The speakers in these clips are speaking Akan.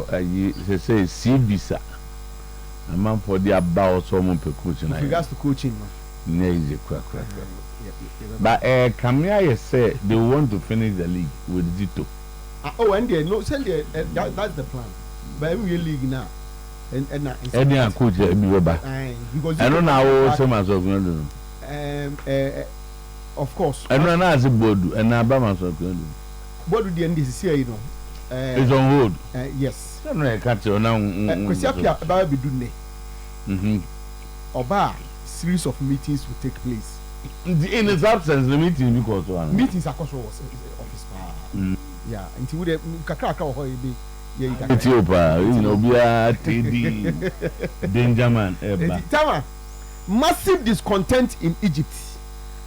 they say visa. A man for the about someone per coaching. With regards to coaching, but Kamia, you say they want to finish the league with Zito. And they no, send that's the plan. But every league now, and any coach be back. Because I don't know how so much of of course. I don't know as a board and Abama so good. Board the end this year, you know. It's on hold. Yes. I don't know. I can't tell now. Kwesiapia about be doing. Oba series of meetings will take place. In his absence, the meeting because one meetings across office. Yeah, until we kakra be Ethiopia, you know, be a TD Dangerman. Tama, massive discontent in Egypt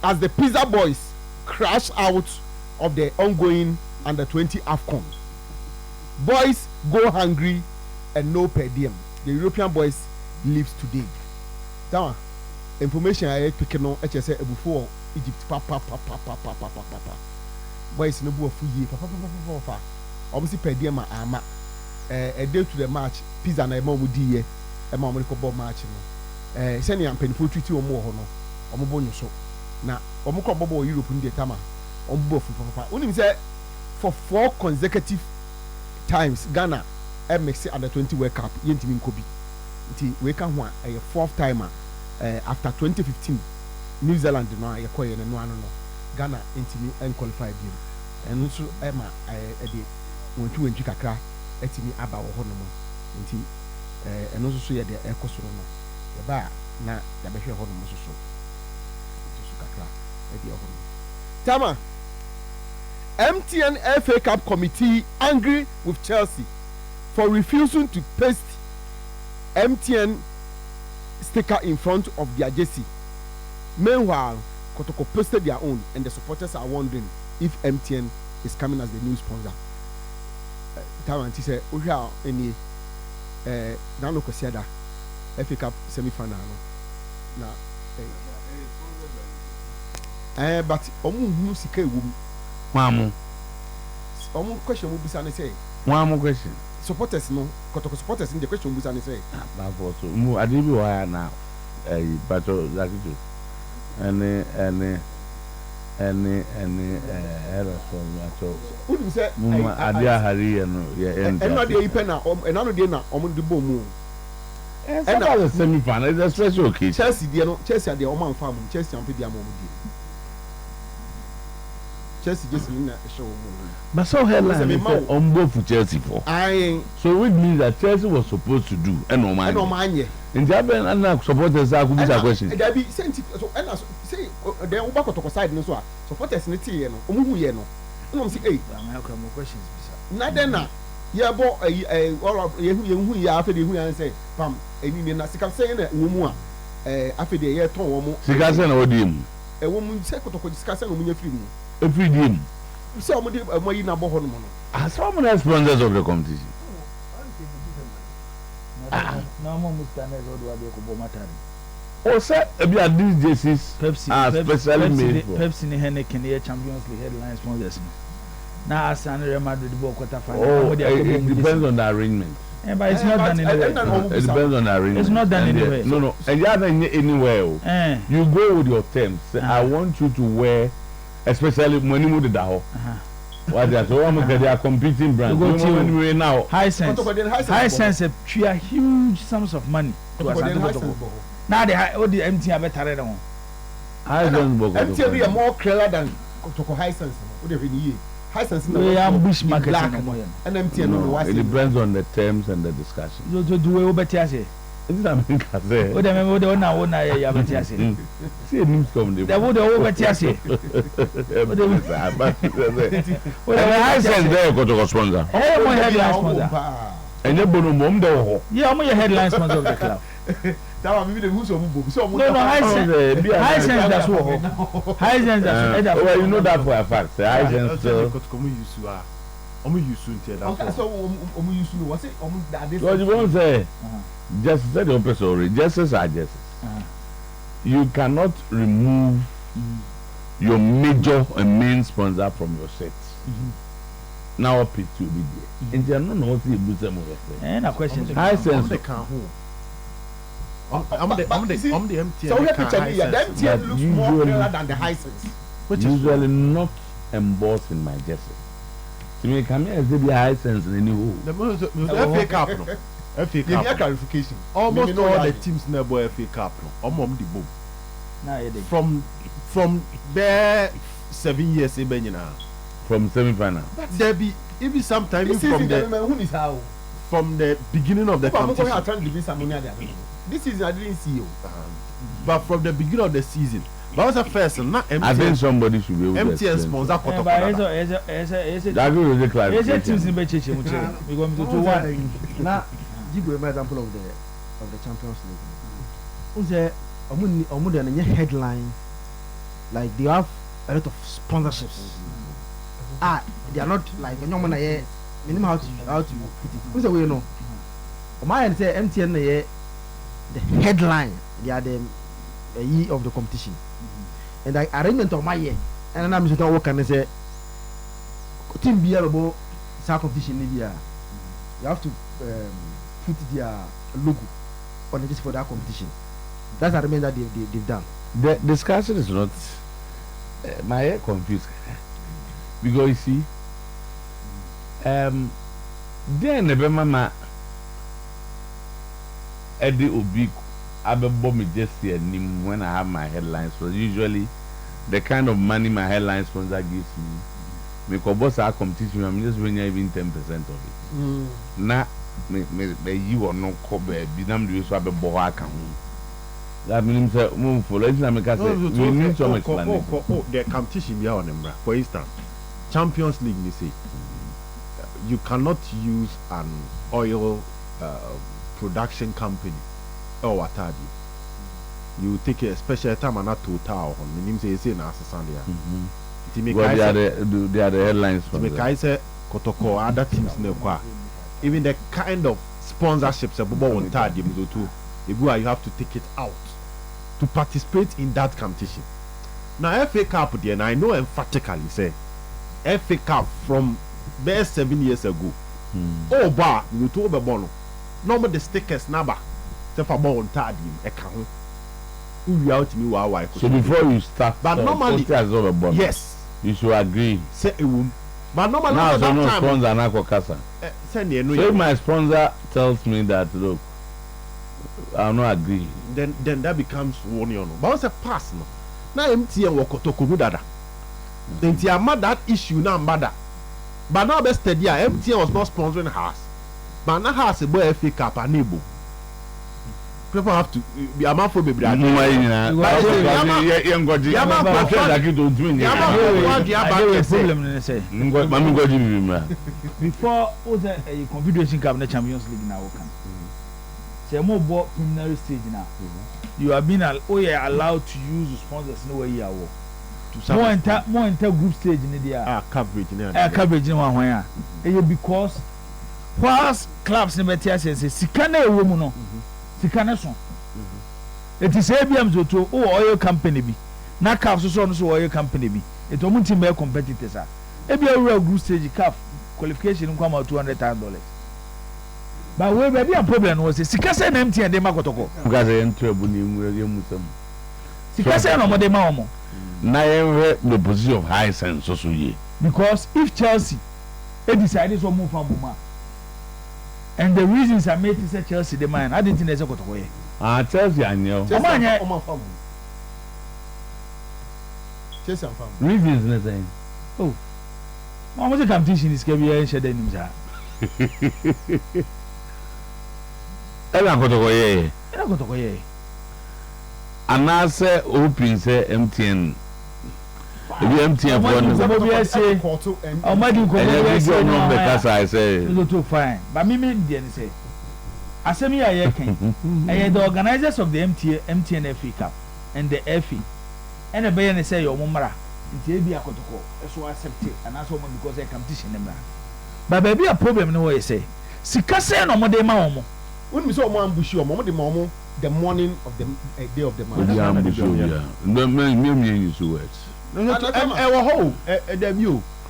as the Pizza Boys crash out of the ongoing under-20 AFCON. Boys go hungry and no per diem. The European boys leaves today. Tama, information I pick no HSA before Egypt papa. Boys no buo fuyi papa. Obviously per diem ama. A day to the match, Pizza na ema omudi ye, ema omudi ko ball match no. Send ya mpenifo twiti omo ho no. Omo bo nyoso. Na omo ko bobo Europe ndi tama. Omo bo fu papa. Unim say for 4 consecutive times Ghana mix under 20 World Cup yentimi nkobi. Nti we kan ho a 4th time after 2015 New Zealand no ye koye no ano no. Ghana entimi qualified game. And so ema de wontu kakra etimi aba wo ho no mo nti eno so ye de ekosoro no ye ba na ya behwe ho no mo so kakra e de ho no Tama MTN FA Cup committee angry with Chelsea for refusing to paste MTN sticker in front of their jersey. Meanwhile, Kotoko posted their own and the supporters are wondering if MTN is coming as the new sponsor. Tawanti say ohwa eni na no kwasiada FA Cup semi-final no na but omu hu sika ewum mamu omu question mu bisa ne say mamu question supporters no Kotoko supporters in the question bisa ne say ba for so mu ade bi wa na bato zakitu any error from ato who say adia hari no and no dey ipe na and no dey na omo de bomu and the semi final is a special occasion. Chelsea dey no Chelsea dey omo anfa mu Chelsea am pe dey am omo dey Chelsea just na show omo but so headline on both for Chelsea for so which means that Chelsea was supposed to do and no man in the happen and supporters are good question there be sent so and say then we back to side no so supporters ne tie no omo hu ye no no say eh am come questions bisa na den na ye bo all ye hu ye afa de hu yan say pam eni na sika say na wo mu a afa de ye ton wo mu sika say na odi mu wo mu say Kotoko sika say na mu nya free mu every day say omo de mo yi na bo ho no as some of the sponsors of the competition no more mustaners or do I go bo matari o say ebi at these jerseys especially made for Pepsi ni Heineken here Champions League headline sponsors now as Real Madrid bo quarter final it depends on the arrangement but it's not done anywhere it depends on the arrangement it's not done anywhere no and you have anywhere you go with your terms say I want you to wear especially money mo de da ho what they so they are competing brands now high sense a huge sums of money to us now they all the MTN better than high sense MTN be more clearer than Kotoko high sense what they really high sense we ambush market and MTN no it depends on the terms and the discussion you do we better say it's not me can say o dem we na ya better say see news come dey we better say o dem high sense there Kotoko sponsor mo headline sponsor and you bono mom dey ho yeah mo headline sponsor of the club that one maybe the who's on book so no high sense that's what high sense that's well you know that for a fact high sense Kotoko use to omo use to that okay so omo use no what say omo that so you won't say just said the opposite already justice are justice you cannot remove your major and main sponsor from your set now up to be there. And they are not what you do some of it. And a question. High sense. I'm the MTN. So we have picture here. The MTN looks more clearer than the high sense. Which is usually not embossed in my jersey. To me, come here, there be high sense in any hole. The FA Cup, no. FA Cup. Give clarification. Almost all the teams never FA Cup, no. The boom. From there 7 years, from semi-final. There be even sometimes from the beginning of the competition. This season I didn't see you, but from the beginning of the season. But was the first, not MTN. I think somebody should be able to MTN sponsor Kotoko. That will be clear. Is it teams in Bechichi? We going to one. Now, give you an example of the Champions League. Who's there? A headline, like they have a lot of sponsorships. They are not like no man here. Minimum how to put it. Who's the way you know? My end say MTN the headline. They are the year of the competition. And the arrangement of my year, and I'm just working and say, team be able to competition in India. You have to put their logo on it for that competition. That's the arrangement that they've done. The discussion is not my head confused because you see, then the mama Eddie Obi. I bomb me just here when I have my headlines. So usually, the kind of money my headline sponsor gives me, make a boss our competition. I'm just winning even 10% of it. Now, me you or no cover. Be damned you so I be boy account. That means move for let's make us say we need some explanation. The competition be on them. For instance, Champions League, they say you cannot use an oil production company. Oh, what are you take a special time and not total on the name say na Sandia. They are the headlines for me. I say Kotoko other teams no kwa. Even the kind of sponsorships about one third you have to take it out to participate in that competition. Now FA Cup there, and I know emphatically say FA Cup from best 7 years ago. Oh, bar you to be bono. Normal the stickers number. So before you start, but normally, yes, you should agree. Say a woman, but normally, now so no sponsor na kokasa. So if my sponsor tells me that look, I'll not agree. Then that becomes one year. But it's a pass no. Now MTN wa Kotoko mu dada. Then that issue now bada. But now best steady MTN was not sponsoring us. But now has a boy FA Cup enable. People have to be a man for baby. I before a Confederation Cup in the Champions League now. Say more about preliminary stage now. You have been allowed to use sponsors no way you are. More enter group stage in the coverage. Coverage in one way. Because whilst clubs in Betia says, Sikane woman. Sikane it is ABM to oil company be. Na calf so oil company be. It won't be competitors. ABM real group stage calf qualification come out $200,000. But we be a problem was Sikase and empty and they make Kotoko. Because I enter Muslim. Sikase no more de mamo. Na the position of high sense so ye. Because if Chelsea they decided to move from Muma. And the reasons I made this Chelsea the man, I didn't think there's a Kotoko. Chelsea I know. Chelsea and family. Reasons nothing. Oh. How much competition is Kevin and Sheddon himself? Ela Kotoko ye. Ela Kotoko ye. And I say open say MTN. MTN for I say too fine. But me say I say me I can the organizers of the MTN FA Cup and the FA and the bayan say your mumra into be a Kotoko so accept it and that's woman because I competition them. But baby a problem no way say Sikase no more de ma omo when we saw one bush your mom the morning of the day of the month. No, me use words. No, I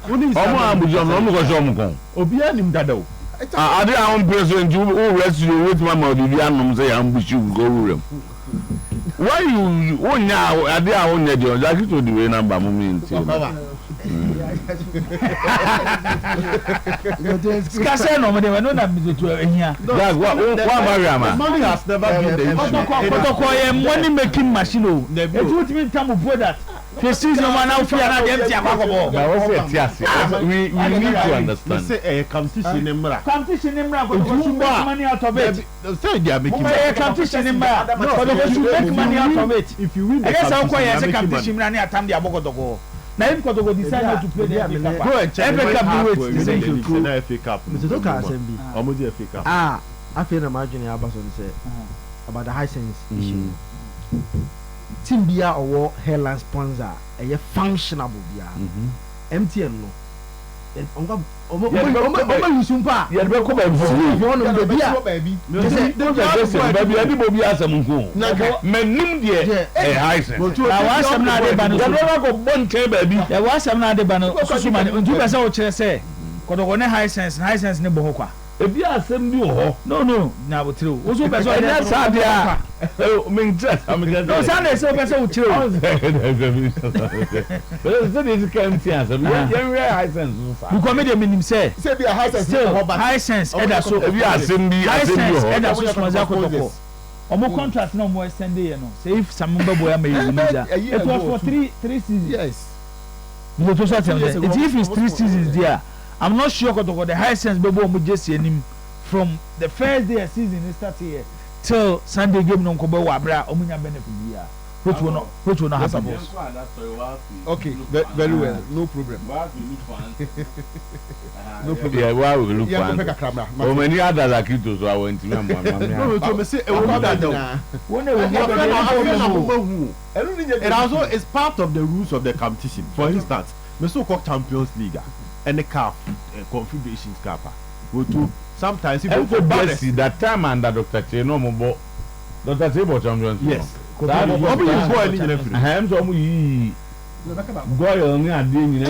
ọmọ àbújá ọmọ kọ sọ ọmọ kan. obi anim dada o. ade a wọn president who rest you wait mama bibi anom say am bushi go wurem. Why you onya ade a onya de oja kito di we number mo mi nti. Skase no me de we no na mi to ehia. That's what Mariama. Money has never been the issue. Kotoko ye money making machine o. It would mean time of that. Prestige no man now fear na dem ti akwakobo. But what's it tiase? We need to understand. Say competition in mra. Competition in mra Kotoko should make money out of it. Say they are making money. Competition in mra Kotoko should make money out of it. If you win the competition na atam dia Kotoko. Na if Kotoko decide not to play the FA Cup. Go and check FA Cup do it. The FA Cup. Mr. Toka Assembly. Omo FA Cup. I feel I'm arguing about about the high sense issue. Team Bia or hairline sponsor a functionable Bia. MTN no. Yusumpa. You be come and you want to be baby. baby anybody has some go. Menim there eh high sense. Na wa asem na ade ba no. You never go bon care baby. Ya wa asem na ade ba no. Susuma ntu be se o kire se. Kotoko ne high sense ne bo ho kwa. Ebi asem bi ho. No na bo tire o. Wo so be se o na sa dia. Me interest am get. No sa na se o be se o kire o. But so this can see asem. You high sense so far. Because me dey minim say be a high sense still high sense e da so. Ebi asem bi ho. E da so sponsor Kotoko. Omo contract no mo extend ye no. Say if some boy am you media. It was for 3 seasons. Yes. You to say if it's 3 seasons there. I'm not sure Kotoko the high sense bebo omo jesi anim from the first day of season start here till Sunday game no nkobo wa bra omo nya benefit bia which will not happen. Okay, very well, no problem. No problem. Yeah, why we look for. Oh, many others are kids, so I went to me. No, to me say it also is part of the rules of the competition. For instance, the so-called Champions League and the CAF Confederations Cup. Go to sometimes if you see that time under Dr. Cheno Mobo, Dr. Chebo Champions. Yes. That is what we go in every. I am so we go on and doing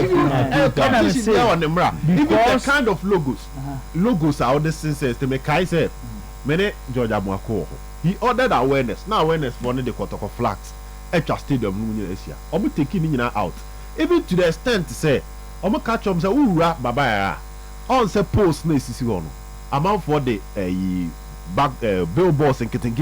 competition there on the mra. Even the kind of logos are all the senses to make I say many George Abuako. He ordered awareness. Now awareness for the Kotoko flags. Extra stadium no Asia. Omo taking in out. Even to the extent to say omo catch up say ura baba ya. On say post na sisi ho no. Amount for the back billboards and getting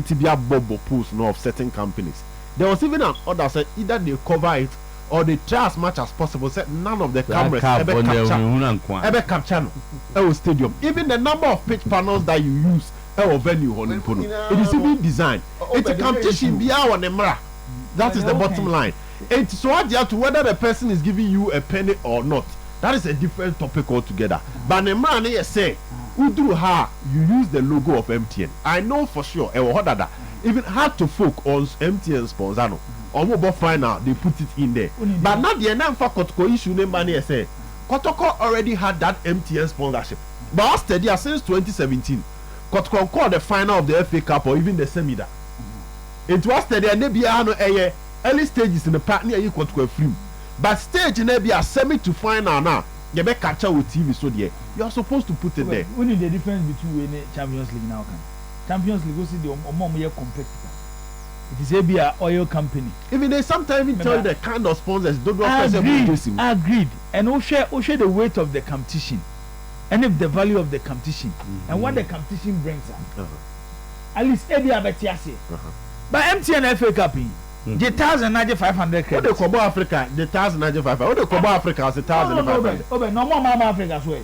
bobo posts no of certain companies. There was even an order said either they cover it or they try as much as possible. Said none of the cameras ever capture no stadium. Even the number of pitch panels that you use venue on it is even designed. It's a competition be our nemra. That is the bottom line. And so what you have to whether the person is giving you a penny or not. That is a different topic altogether. But nemra they say Udru ha, you use the logo of MTN. I know for sure. Even hard to folk on MTN sponsor. Or mobile final, they put it in there. But not the name for Kotoko issue name money say. Kotoko already had that MTN sponsorship. But steady since 2017. Kotoko called the final of the FA Cup or even the semi. It was steady and maybe early stages in the partner you Kotoko film. But stage in a semi to final now. You better catch up with TV so there. You are supposed to put it there. We need the difference between the Champions League now. Champions League is the more competitor. It is a oil company. Even they sometimes even tell you the kind of sponsors don't agreed. And we share the weight of the competition, and if the value of the competition, and what the competition brings us. At least every abetiasi. But MTN FA Cup. The 1,500 credits. What the Kobo Africa? The 1,500. What the Kobo Africa is 1,500. Oh, no more Mama Africa way.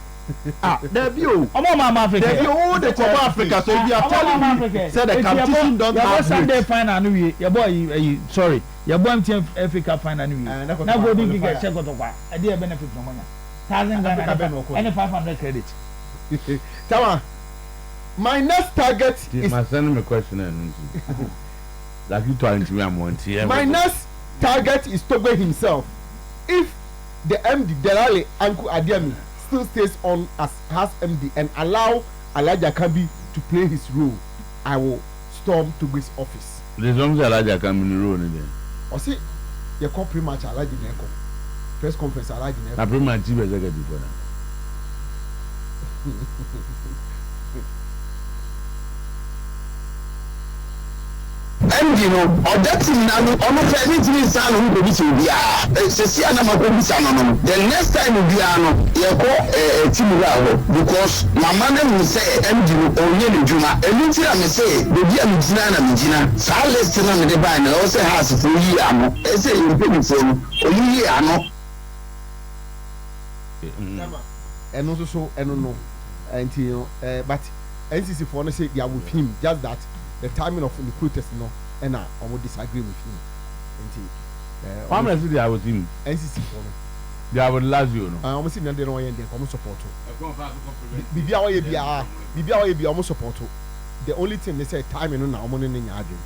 There be you. Oh, Mama Africa. There be all the Kobo Africa. So if you are telling me, say the competition don't have Sunday final new your boy, sorry, your boy MTN FA Cup final new year. Now go do get check out of what. I did benefit from money. 1,000 Ghana and 500 credits. Tama, my next target is. My send me a question. Like you trying to me, I'm wanting. My next target is Togo himself. If the MD Delale Uncle Adiami still stays on as MD and allow Elijah Kambi to play his role, I will storm Togo's office. There's only Elijah Kambi in the role again. Or see, you call pretty much Elijah Neko. press conference alaji na. Na Premier chief executive for that. MD no ọ̀dẹ́ tì mí nánú ọmọ fẹ́ ní tìmí sáà ló ń bẹ̀bí sí obi à ṣèṣì ànàmọ́ kó bí sànà nọ the next time obi à no yẹ kọ́ tìmí rà wọ̀ because màmá náà mi sẹ́ MD no òye ní dwuma èmi tí a mi sẹ́ bèbí à mi gyina na mi gyina sáà list náà mi dé báyìí náà ọ sẹ́ house fún yí àná ẹ sẹ́ ìrìpé mi fún un òyì yí àná. ẹnu nso so ẹnu no nti no but NCC for no say they are with him just that the timing of the protest no and I almost disagree with him nti how many they are with him? NCC for no They are with Lazio no. almost see na dey no yen dey come support bibia wa ye bia almost support the only thing they say timing no na almost no nya adwin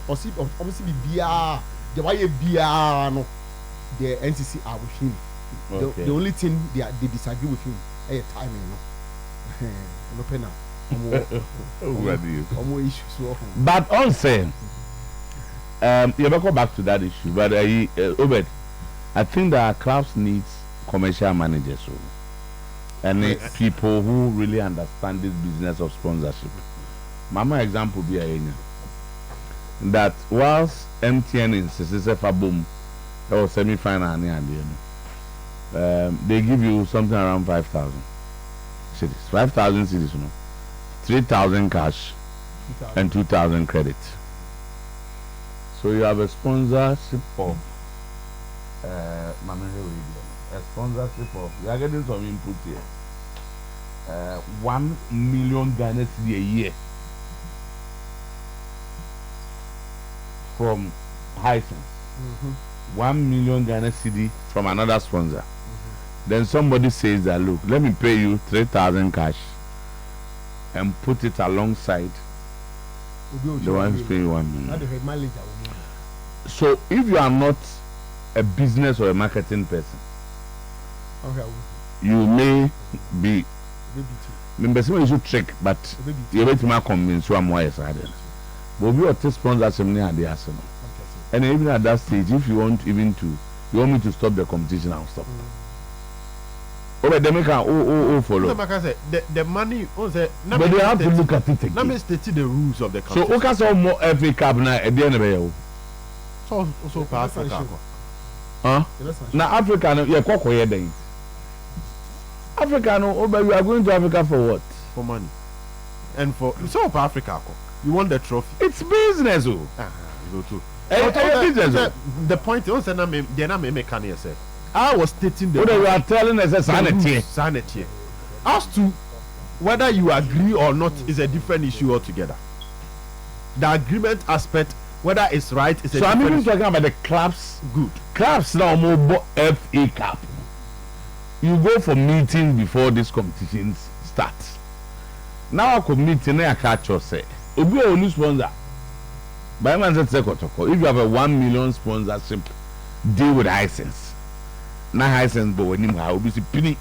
almost bibia the wa ye bia no the NCC are with him. Okay. The only thing they disagree with him is timing, no penal. But also, you ever go back to that issue. But Obed, I think that clubs needs commercial managers and people who really understand this business of sponsorship. Mama example be a that whilst MTN insists a boom, or semi-final and the end. They give you something around 5,000 cities. 5,000 cities, 3,000 cash 2,000. And 2,000 credit. So you have a sponsorship of a sponsorship of you are getting some input here. 1 million Ghana cedi a year from Hisense. 1 million Ghana cedi from another sponsor. Then somebody says that look, let me pay you 3,000 cash and put it alongside the one who's paying 1 million. So if you are not a business or a marketing person, you may be members you should trick, but you wait to convince you more excited. But we are to sponsor some near the arsenal. And even at that stage, if you want me to stop the competition, I'll stop. Oh, they make an follow. The money, but they have to look at it again. Let me state the rules of the competition. So, okay, so more FA Cup now at the end of the year. So for Africa. Huh? Now, Africa, you're quite then. Africa, no, but you are going to Africa for what? For money. And for South Africa, you want the trophy. It's business, oh. Go too. The point is that I was stating the what you are telling us is sanity. As to whether you agree or not is a different issue altogether. The agreement aspect, whether it's right, is a so different I'm even talking about the clubs. Good. Clubs now more FA Cup. You go for meeting before these competitions start. Now I could meet in a catch or say, Obi only sponsor. By man said Kotoko, if you have a 1 million sponsorship deal with Hisense, now Hisense but when you have be penny.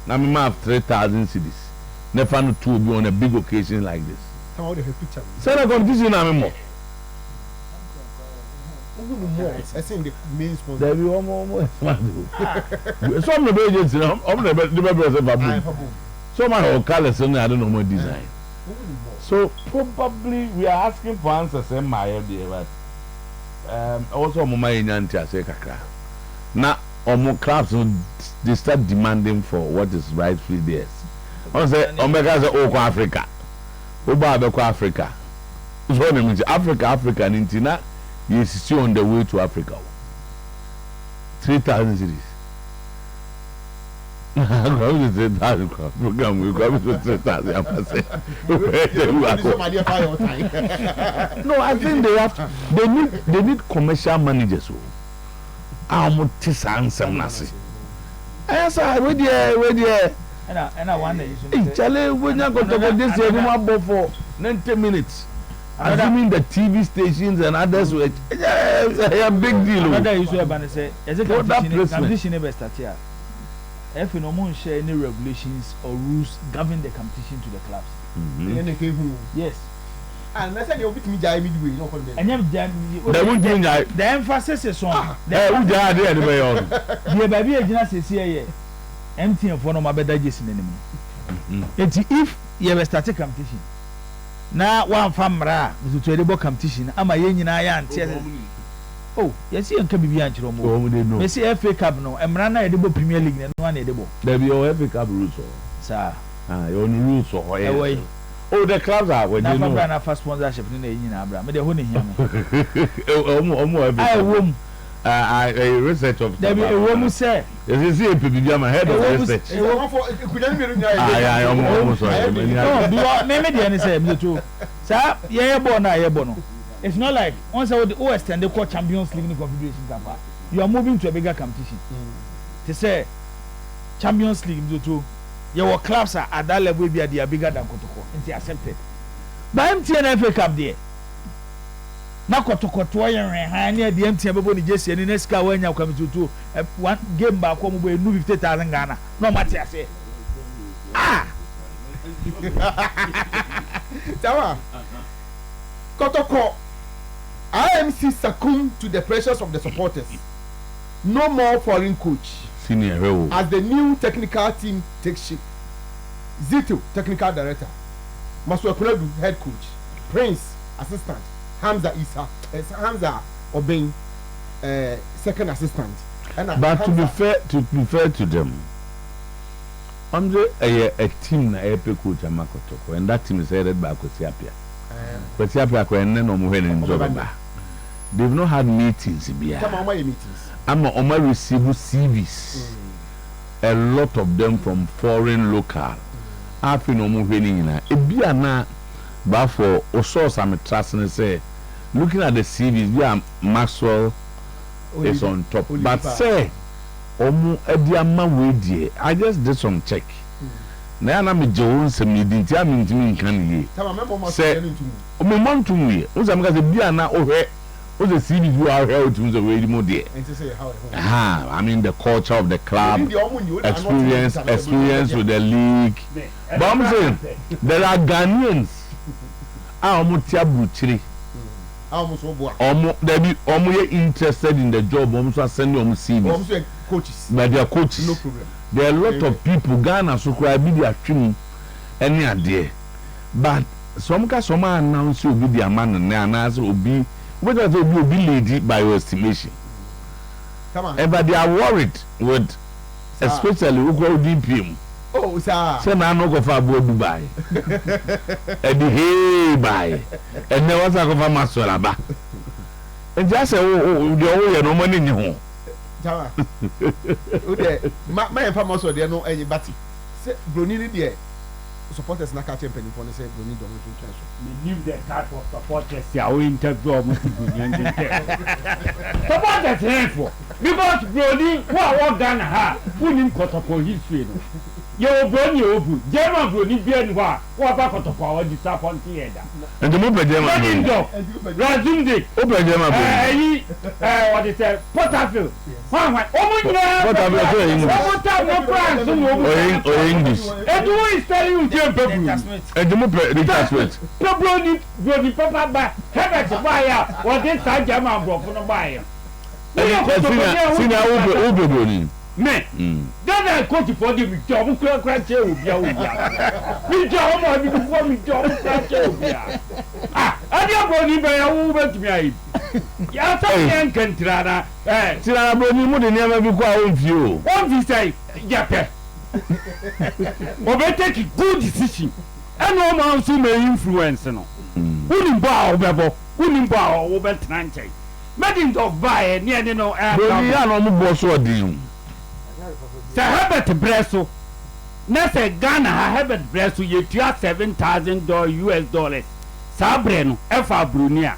Now me have 3,000 cities. Never no two will be on a big occasion like this. Come out of a picture. Send a competition now more. I think the main sponsor. There be one more. Some of the agents, I'm the best. Some are colors and I don't know more design. So probably we are asking for answers in my idea, but also my inyanti say kakra. Now omo clubs they start demanding for what is rightfully theirs. On say Omega say Oko Africa. Oba Abeko Africa. So what means Africa nintina you still on the way to Africa. 3,000 cities. No, I think they need commercial managers. I'm and I wonder Charlie, when you go to this for 90 minutes. Assuming the TV stations and others were a big deal. Another issue about say, is it competition never start here? If no one share any regulations or rules govern the competition to the clubs. Yes. And I said you bit me jai midway, no problem. And the emphasis is on the baby agent is here. Empty and for no my better just in anymore. If you ever start a competition, now one famra is to a competition. I'm a yen and oh, yes, you can be behind your home. Messi FA Cup no, and Rana edible Premier League and one edible. There be your FA Cup rules, sir. Your rules or away. Oh, the clubs are when you know. I first sponsorship in the Abraham. But the honey here. I womb. A research of there be a woman say. Is it a head of research? I almost no, maybe the say me too. Sir, yeah, bono. It's not like once I would OS and the call Champions League Confederation Cup. You are moving to a bigger competition. To say Champions League too. Your clubs are at that level they are bigger than Kotoko. And they accepted. But MTN FA Cup there. Now Kotoko near the MTN Boboni Jesse and the next car when you come to one game back home with 50,000 Ghana. No matter I say. Tawa. Kotoko. IMC succumbed to the pressures of the supporters. No more foreign coach. Senior as the new technical team takes shape. Zito, technical director. Maswa Kuledu, head coach. Prince, assistant. Hamza Hamza Obeng, second assistant. But to be fair to them, a team na epic coach Kotoko, and that team is headed by Kosiapia. Kosiapia and then Omuhen. They've not had meetings. I'm on receive CVs. A lot of them from foreign local. I've been Omuhen. It be a na, but for Osos, I'm trusting and say, looking at the CVs, yeah, Maxwell is on top. But say, Omu Ediama Wedi, I just did some check. Now I'm Jones and me didn't tell me to me can ye. Say, Omu to me, who's I'm going to be an over. What's the CVs you are held to the way more dear? I mean the culture of the club, experience with the league. But I'm saying there are Ghanaians. They be interested in the job. Almost sending them CVs. Coaches. But they are coaches. No problem. There are a lot of people Ghana so could be their team any idea. But some announce you be their man and announce will be. Whether they will be lady by your estimation. Come on. But they are worried with, especially who go DPM. Oh, sir. Say now no go for Dubai. And the hey buy. And then what's I go for Masolaba. And just say oh the oh no money in home. Tama. Okay. My famous there no any batty. Say Brunini there. Supporters na catch penny for say Bruni don't want to transfer. We leave the card for supporters. Yeah, we interview almost Bruni. Supporters here for because Bruni who are Ghana ha who nim Kotoko history no. Yo Bruni obu. German Bruni bi enwa who aba Kotoko o disappoint here da. And the move German. Razumde. Open German. What is it? Porterfield. Porterfield or English. And who is telling you and the move Brody Papa by Herbert buyer or this side German bro for no buyer. Me, then I coach for the job, crack chair with you. We job before we job, crack chair. I don't believe I won't me. Yes, I can Tirana. Tirana Brody would never be quite with you. What do you say? Yep. Or better take a good decision. And no man who may influence no. Wouldn't bow over 90. Making of buy near no air. No boss or deal. Sir Herbert Bresso. Nessa Ghana Herbert Bresso, you $7,000 US. Sabreno, F. Brunia.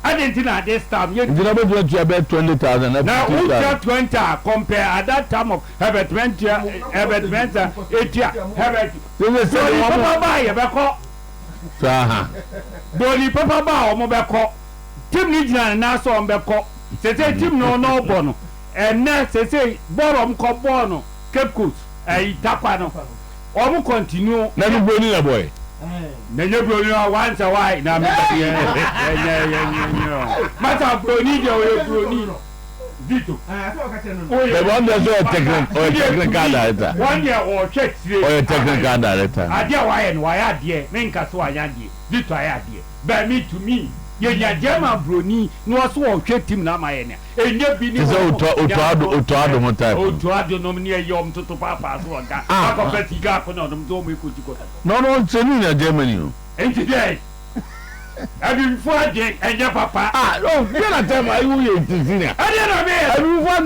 I didn't know this time. You never do you about 20,000. Now, who got 20 compare at that time of Herbert Venture, Herbert Venture, 8 years, Herbert. Papa buy a back. Dolly Papa buy or Mobile. Tim Nijan and Nassau on Becco. Say, Tim no bono. And next, say, Borom Cobono, Cape Coast, a Tapano. Or continue. Never bring a boy. Nenye broni once a while na me mata broni de o broni Dito. The one that's a technical director. 1 year or check or a technical director. Idea why I dear, Menka so I had Dito I had by me to me. Yeah, German broni no so check him na my ene. And you be Otoado Montai. Otoado nominate Yom to Papa so on that. I got Betty Gap on them don't we could go. No, it's in Germany. And today I been forging and your papa. No, you're not telling me you ain't senior. I didn't know. I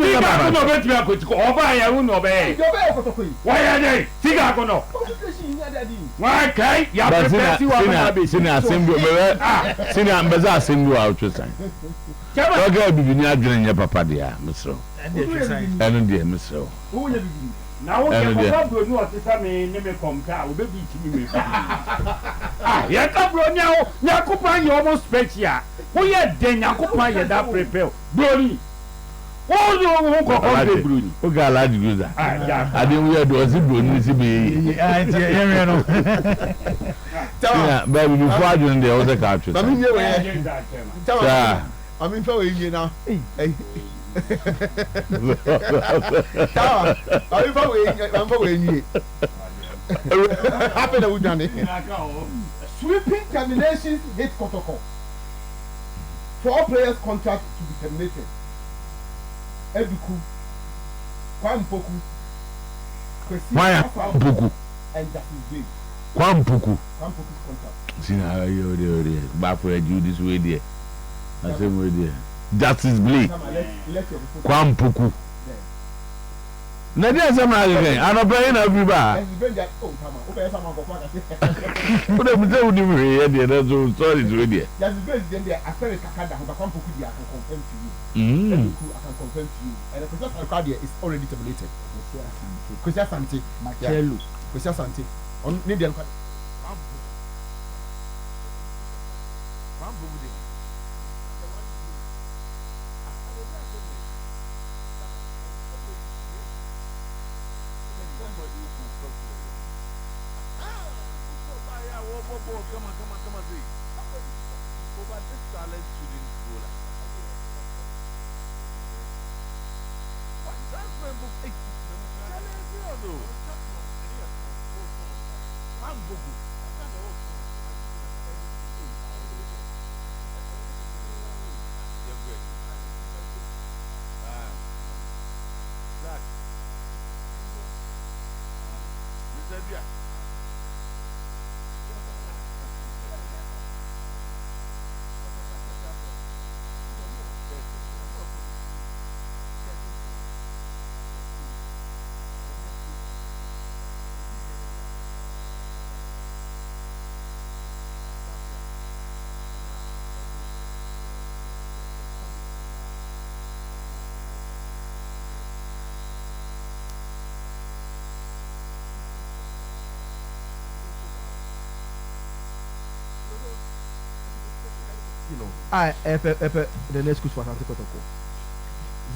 don't bet you are going to go over. I won't obey. Why are they? Figure no. Why can't you have a senior assembly? Senior ambassador assembly out to sign. Okay, be near your papa, dear, Mr. And dear, Mr. Now, what you have to know is that me never come down. Baby, me. Ya kabro now. Yakupa you almost special. We are then Yakupa you that prepare. Brony. Oh, you won't go on the Brony. Okay, I like you that. I didn't wear those Brony to be. Baby, you find you in the other country. I mean, for you now. Happen with Danny. Sweeping terminations hit Kotoko. 4 players' contract to be terminated. Eduku, Kwampoku, Kwampoku, and Justice Bay. Kwampoku's contract. See now you back for you this way there. The same way there. Justice Blake. Kwampoku. Na dia say ma again. I no pay na everybody. What am I doing here? There so sorry to there. Justice Blake then there after Kakada ho Kwampoku dia can confirm to you. I can confirm to you. And the process of Kadia is already terminated. Kosia Santi. Makelo. Kosia Santi. On need them the next coach for Kotoko.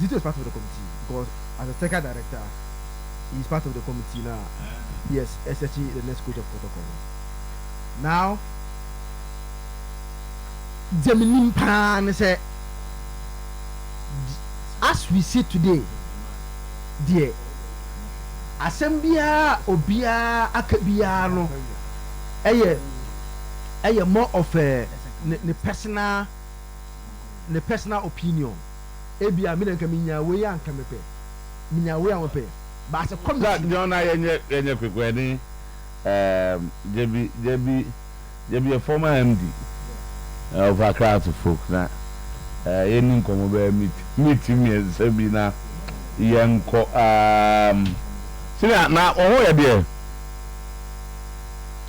Zito is part of the committee because as a second director, he is part of the committee now. Yes, essentially the next coach of Kotoko. Now, Jeminim Pan say, as we see today, dear, Assembia Obia Akabiano, more of a the personal opinion. Ebi a mina kaminya we an kamepe. Minya we an pe. But as come that John I enye kwekwani JB a former MD of Accra to folk na eni nkomo be meet me say na yenko sina na oho ye there.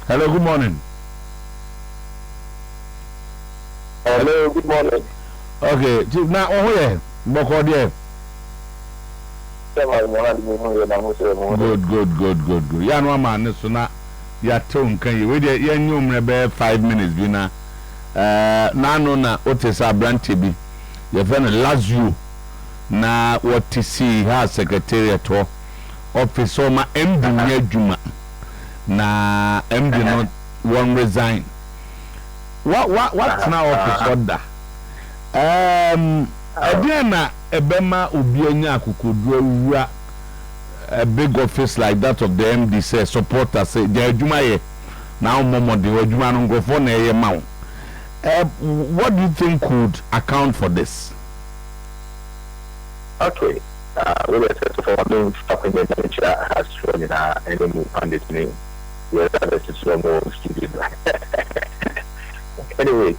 Hello, good morning. Hello, good morning. Okay, Chief, now over here, Boko there. Good. Ya no man so na ya ton kan ye we dey ya nyom na be 5 minutes bi na na no na otesa branch bi ye fe na Lazio na what see ha secretariat office ma MD nya dwuma na MD no one resign. What's now office order? Again, Ebema Ubianya Kukudura, a big office like that of the MD says supporters say the Jumaye now Momo the Juman go for a mount. What do you think could account for this? Okay, we were first of all doing stopping the damage has shown in our enemy on this name. Yes, that is slow mo. Anyway.